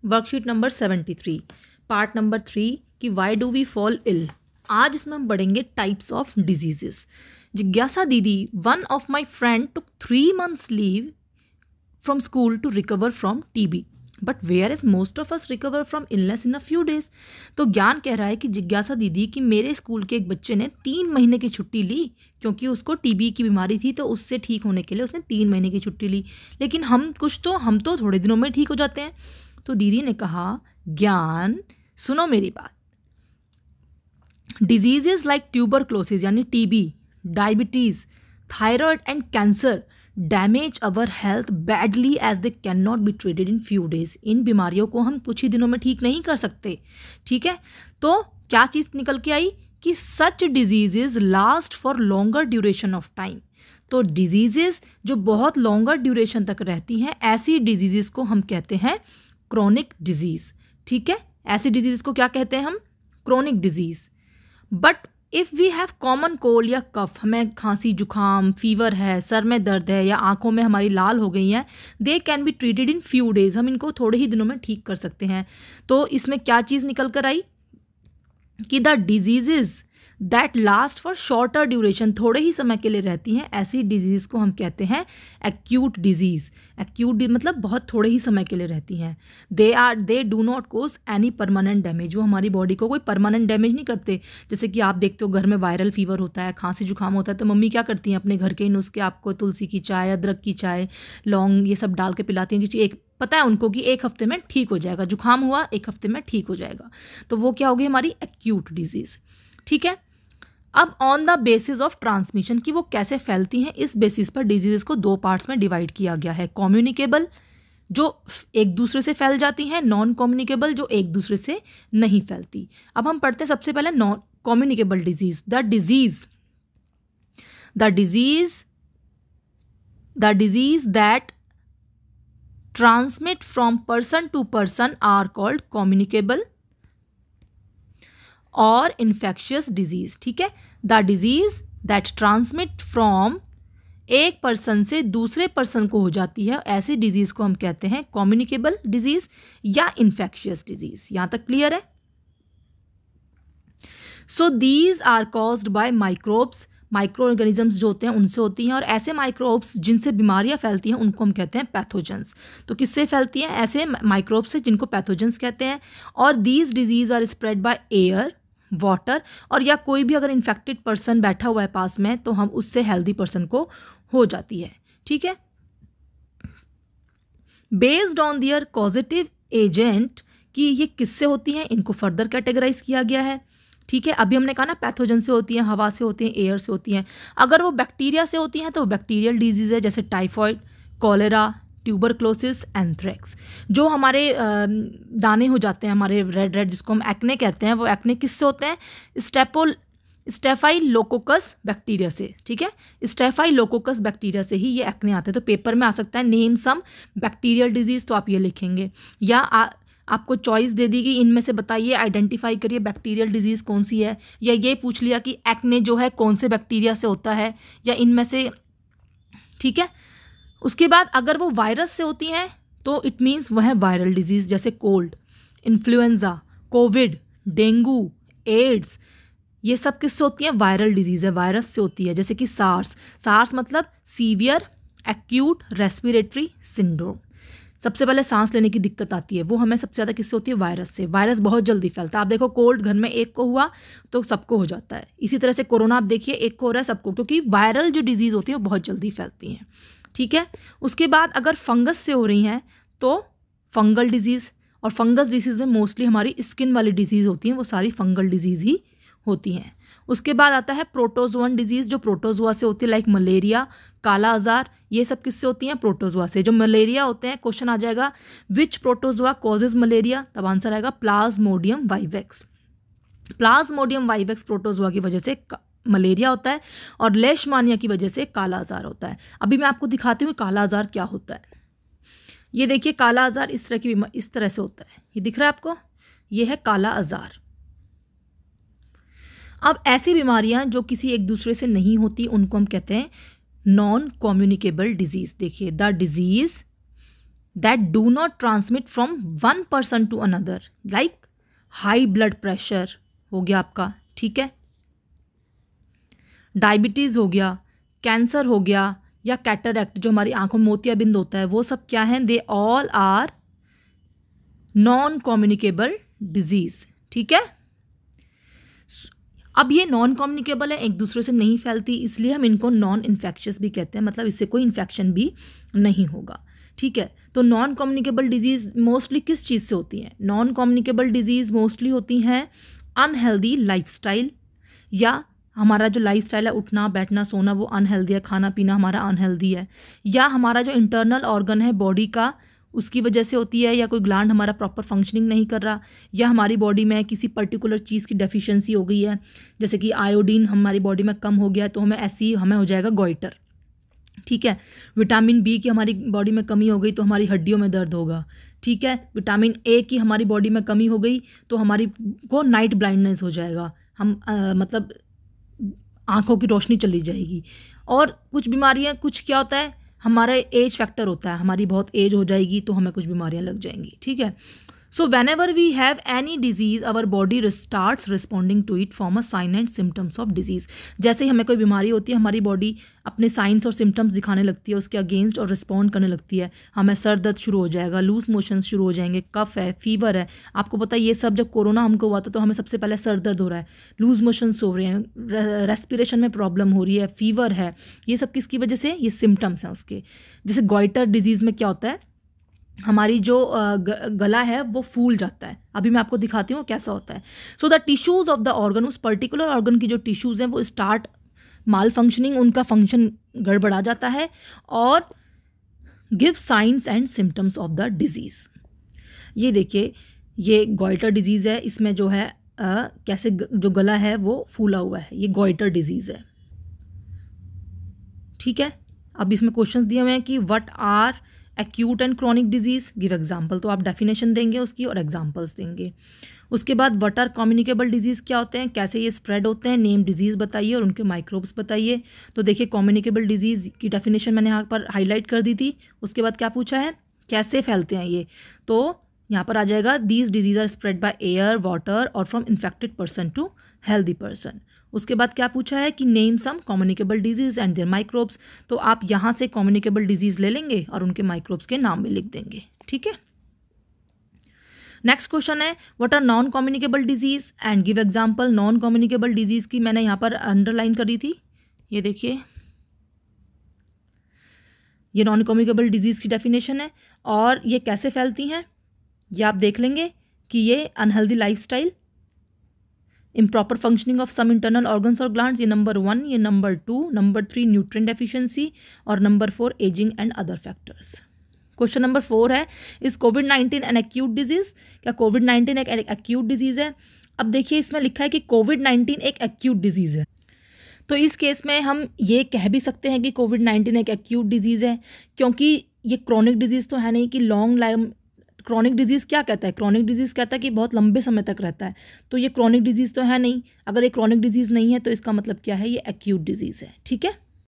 Worksheet number 73 part number 3 कि why do we fall ill. आज इसमें हम पढ़ेंगे टाइप्स ऑफ डिजीजेस। जिज्ञासा didi, one of my friend took 3 months leave from school to recover from TB, but where is most of us recover from illness in a few days. तो ज्ञान कह रहा है कि जिज्ञासा दीदी कि मेरे स्कूल के एक बच्चे ने 3 महीने की छुट्टी ली क्योंकि उसको टीबी की बीमारी थी, तो उससे ठीक होने के लिए उसने 3 महीने की छुट्टी ली। लेकिन हम तो थोड़े दिनों में ठीक हो जाते हैं। तो दीदी ने कहा, ज्ञान सुनो मेरी बात, डिजीजेज लाइक ट्यूबरक्लोसिस यानी TB, diabetes, thyroid and cancer damage our health badly as they can not be treated in few days. इन बीमारियों को हम कुछ ही दिनों में ठीक नहीं कर सकते। ठीक है, तो क्या चीज़ निकल के आई कि such diseases last for longer duration of time. तो डिजीजेज जो बहुत लॉन्गर ड्यूरेशन तक रहती हैं, ऐसी डिजीजेज को हम कहते हैं क्रोनिक डिजीज। ठीक है, ऐसी डिजीज को क्या कहते हैं हम? Chronic disease. But if we have common cold या कफ, हमें खांसी जुखाम फीवर है, सर में दर्द है या आंखों में हमारी लाल हो गई हैं, they can be treated in few days. हम इनको थोड़े ही दिनों में ठीक कर सकते हैं। तो इसमें क्या चीज़ निकल कर आई कि the diseases that last for shorter duration, थोड़े ही समय के लिए रहती हैं, ऐसी डिजीज़ को हम कहते हैं एक्यूट डिजीज़। एक्यूट मतलब बहुत थोड़े ही समय के लिए रहती हैं। They do not cause any permanent damage, वो हमारी बॉडी को कोई परमानेंट डैमेज नहीं करते। जैसे कि आप देखते हो घर में वायरल फीवर होता है, खांसी जुकाम होता है, तो मम्मी क्या करती हैं, अपने घर के नुस्खे आपको तुलसी की चाय, अदरक की चाय, लौंग, ये सब डाल के पिलाती हैं, क्योंकि एक पता है उनको कि 1 हफ्ते में ठीक हो जाएगा। जुकाम हुआ 1 हफ्ते में ठीक हो जाएगा, तो वो क्या होगी हमारी एक्यूट डिजीज़। ठीक है, अब on the basis of transmission कि वो कैसे फैलती हैं, इस बेसिस पर डिजीज़ को 2 पार्ट्स में डिवाइड किया गया है। कम्युनिकेबल जो एक दूसरे से फैल जाती हैं, नॉन कम्युनिकेबल जो एक दूसरे से नहीं फैलती। अब हम पढ़ते हैं सबसे पहले non communicable disease. The disease that transmit from person to person are called communicable और इन्फेक्शियस डिजीज। ठीक है, the disease that transmit from एक पर्सन से दूसरे पर्सन को हो जाती है, ऐसी डिजीज को हम कहते हैं कम्युनिकेबल डिजीज या इन्फेक्शियस डिजीज। यहां तक क्लियर है? So these are caused by microbes, micro organisms जो होते हैं उनसे होती हैं, और ऐसे माइक्रोब्स जिनसे बीमारियां फैलती हैं उनको हम कहते हैं पैथोजेंस। तो किससे फैलती हैं? ऐसे माइक्रोब्स से जिनको पैथोजेंस कहते हैं। और these disease are spread by air, water, और या कोई भी अगर इन्फेक्टेड पर्सन बैठा हुआ है पास में तो हम उससे हेल्दी पर्सन को हो जाती है। ठीक है, based on their causative agent कि ये किससे होती हैं, इनको फर्दर कैटेगराइज किया गया है। ठीक है, अभी हमने कहा ना पैथोजन से होती हैं, हवा से होती हैं, एयर से होती हैं। अगर वो बैक्टीरिया से होती हैं तो बैक्टीरियल डिजीज है, जैसे टाइफॉइड, कॉलेरा, ट्यूबरक्लोसिस, एंथ्रेक्स। जो हमारे दाने हो जाते हैं हमारे रेड जिसको हम एक्ने कहते हैं, वो एक्ने किससे होते हैं? स्टेफाइलोकोकस बैक्टीरिया से। ठीक है, स्टेफाइलोकोकस बैक्टीरिया से ही ये एक्ने आते हैं। तो पेपर में आ सकता है नेम सम बैक्टीरियल डिजीज, तो आप ये लिखेंगे, या आपको चॉइस दे दी कि इनमें से बताइए, आइडेंटिफाई करिए बैक्टीरियल डिजीज़ कौन सी है, या ये पूछ लिया कि एक्ने जो है कौन से बैक्टीरिया से होता है, या इनमें से। ठीक है, उसके बाद अगर वो वायरस से होती हैं तो इट मीन्स वह है वायरल डिजीज़, जैसे cold, influenza, Covid, dengue, AIDS, ये सब किससे होती हैं? वायरल डिजीज़ है, वायरस से होती है। जैसे कि सार्स मतलब सीवियर एक्यूट रेस्पिरेटरी सिंड्रोम। सबसे पहले सांस लेने की दिक्कत आती है, वो हमें सबसे ज़्यादा किससे होती है? वायरस से। वायरस बहुत जल्दी फैलता है। आप देखो कोल्ड घर में एक को हुआ तो सबको हो जाता है। इसी तरह से कोरोना आप देखिए एक को हो रहा है सबको, क्योंकि वायरल जो डिजीज़ होती है वो बहुत जल्दी फैलती हैं। ठीक है, उसके बाद अगर फंगस से हो रही हैं तो फंगल डिजीज़, और फंगस डिजीज़ में मोस्टली हमारी स्किन वाली डिजीज़ होती हैं, वो सारी फंगल डिजीज़ ही होती हैं। उसके बाद आता है प्रोटोजोअन डिजीज़, जो प्रोटोजोआ से होती है, लाइक मलेरिया, काला आजार, ये सब किससे होती हैं? प्रोटोजोआ से। जो मलेरिया होते हैं, क्वेश्चन आ जाएगा विच प्रोटोजोआ कॉजेज मलेरिया, तब आंसर आएगा Plasmodium vivax. Plasmodium vivax protozoa की वजह से मलेरिया होता है, और लेशमानिया की वजह से काला आजार होता है। अभी मैं आपको दिखाती हूँ काला आजार क्या होता है। ये देखिए काला आजार इस तरह से होता है, ये दिख रहा है आपको, ये है काला आजार। अब ऐसी बीमारियां जो किसी एक दूसरे से नहीं होती उनको हम कहते हैं नॉन कम्युनिकेबल डिजीज। देखिए, the disease that do not transmit from one person to another, like high blood pressure हो गया आपका, ठीक है, डायबिटीज़ हो गया, कैंसर हो गया, या कैटरैक्ट जो हमारी आंखों में मोतियाबिंद होता है, वो सब क्या हैं, they all are non communicable disease, ठीक है। अब ये नॉन कम्युनिकेबल है, एक दूसरे से नहीं फैलती, इसलिए हम इनको नॉन इन्फेक्शियस भी कहते हैं, मतलब इससे कोई इन्फेक्शन भी नहीं होगा, ठीक है। तो नॉन कम्युनिकेबल डिजीज़ मोस्टली किस चीज़ से होती हैं? नॉन कम्युनिकेबल डिजीज़ मोस्टली होती हैं अनहेल्दी लाइफस्टाइल, या हमारा जो लाइफस्टाइल है, उठना बैठना सोना, वो अनहेल्दी है, खाना पीना हमारा अनहेल्दी है, या हमारा जो इंटरनल ऑर्गन है बॉडी का, उसकी वजह से होती है, या कोई ग्लैंड हमारा प्रॉपर फंक्शनिंग नहीं कर रहा, या हमारी बॉडी में किसी पर्टिकुलर चीज़ की डेफिशिएंसी हो गई है, जैसे कि आयोडीन हमारी बॉडी में कम हो गया तो हमें हो जाएगा गोइटर, ठीक है। विटामिन बी की हमारी बॉडी में कमी हो गई तो हमारी हड्डियों में दर्द होगा, ठीक है। विटामिन ए की हमारी बॉडी में कमी हो गई तो हमारी को नाइट ब्लाइंडनेस हो जाएगा, हम मतलब आँखों की रोशनी चली जाएगी। और कुछ बीमारियाँ, कुछ क्या होता है, हमारा एज फैक्टर होता है, हमारी बहुत एज हो जाएगी तो हमें कुछ बीमारियाँ लग जाएंगी, ठीक है। So whenever we have any disease our body starts responding to it from a sign and symptoms of disease. जैसे ही हमें कोई बीमारी होती है, हमारी बॉडी अपने साइंस और सिम्टम्स दिखाने लगती है उसके अगेंस्ट और रिस्पॉन्ड करने लगती है। हमें सर दर्द शुरू हो जाएगा, लूज मोशंस शुरू हो जाएंगे, कफ है, फीवर है। आपको पता है ये सब जब कोरोना हमको हुआ था तो हमें सबसे पहले सर दर्द हो रहा है, लूज मोशंस हो रहे हैं, रेस्पिरेशन में प्रॉब्लम हो रही है, फीवर है। ये सब किसकी वजह से? ये सिम्टम्स हैं उसके। जैसे गॉइटर डिजीज़ में क्या होता है, हमारी जो गला है वो फूल जाता है। अभी मैं आपको दिखाती हूँ कैसा होता है। So the tissues of the organ, उस पर्टिकुलर ऑर्गन की जो टिश्यूज़ हैं वो स्टार्ट माल फंक्शनिंग, उनका फंक्शन गड़बड़ा जाता है और give science and symptoms of the disease. ये देखिए, ये गॉइटर डिजीज़ है, इसमें जो है कैसे जो गला है वो फूला हुआ है, ये गॉइटर डिजीज़ है, ठीक है। अब इसमें क्वेश्चंस दिए हुए हैं कि what are acute and chronic disease, give example. तो आप डेफिनेशन देंगे उसकी और एग्जाम्पल्स देंगे। उसके बाद व्हाट आर कम्युनिकेबल डिजीज़ क्या होते हैं, कैसे ये स्प्रेड होते हैं, नेम डिजीज़ बताइए और उनके माइक्रोब्स बताइए। तो देखिए, कम्युनिकेबल डिजीज़ की डेफिनेशन मैंने यहाँ पर हाईलाइट कर दी थी। उसके बाद क्या पूछा है, कैसे फैलते हैं ये, तो यहाँ पर आ जाएगा these disease are spread by air, water और from infected person to healthy person. उसके बाद क्या पूछा है कि name some communicable disease and their microbes. तो आप यहाँ से कम्युनिकेबल डिजीज़ ले लेंगे और उनके माइक्रोब्स के नाम भी लिख देंगे, ठीक है। नेक्स्ट क्वेश्चन है what are non communicable disease and give example. Non communicable disease की मैंने यहाँ पर अंडरलाइन करी थी, ये देखिए, ये नॉन कम्युनिकेबल डिजीज़ की डेफिनेशन है। और ये कैसे फैलती हैं ये आप देख लेंगे कि ये unhealthy lifestyle, improper functioning of some internal organs और ग्लैंड्स, ये नंबर 1, ये नंबर 2, नंबर 3 न्यूट्रिएंट डेफिशिएंसी और number 4 ageing and other factors. Question number 4 है, इज कोविड-19 एन एक्यूट डिजीज़? क्या कोविड-19 एक एक्यूट डिजीज़ है? अब देखिए, इसमें लिखा है कि कोविड-19 एक एक्यूट डिजीज़ है, तो इस केस में हम ये कह भी सकते हैं कि कोविड-19 एक एक्यूट डिजीज़ है, क्योंकि ये क्रॉनिक डिजीज़ तो है नहीं कि लॉन्ग लाइफ। क्रॉनिक डिजीज़ क्या कहता है? क्रॉनिक डिजीज़ कहता है कि बहुत लंबे समय तक रहता है, तो ये क्रॉनिक डिजीज़ तो है नहीं। अगर ये क्रॉनिक डिजीज़ नहीं है तो इसका मतलब क्या है, ये एक्यूट डिजीज़ है, ठीक है।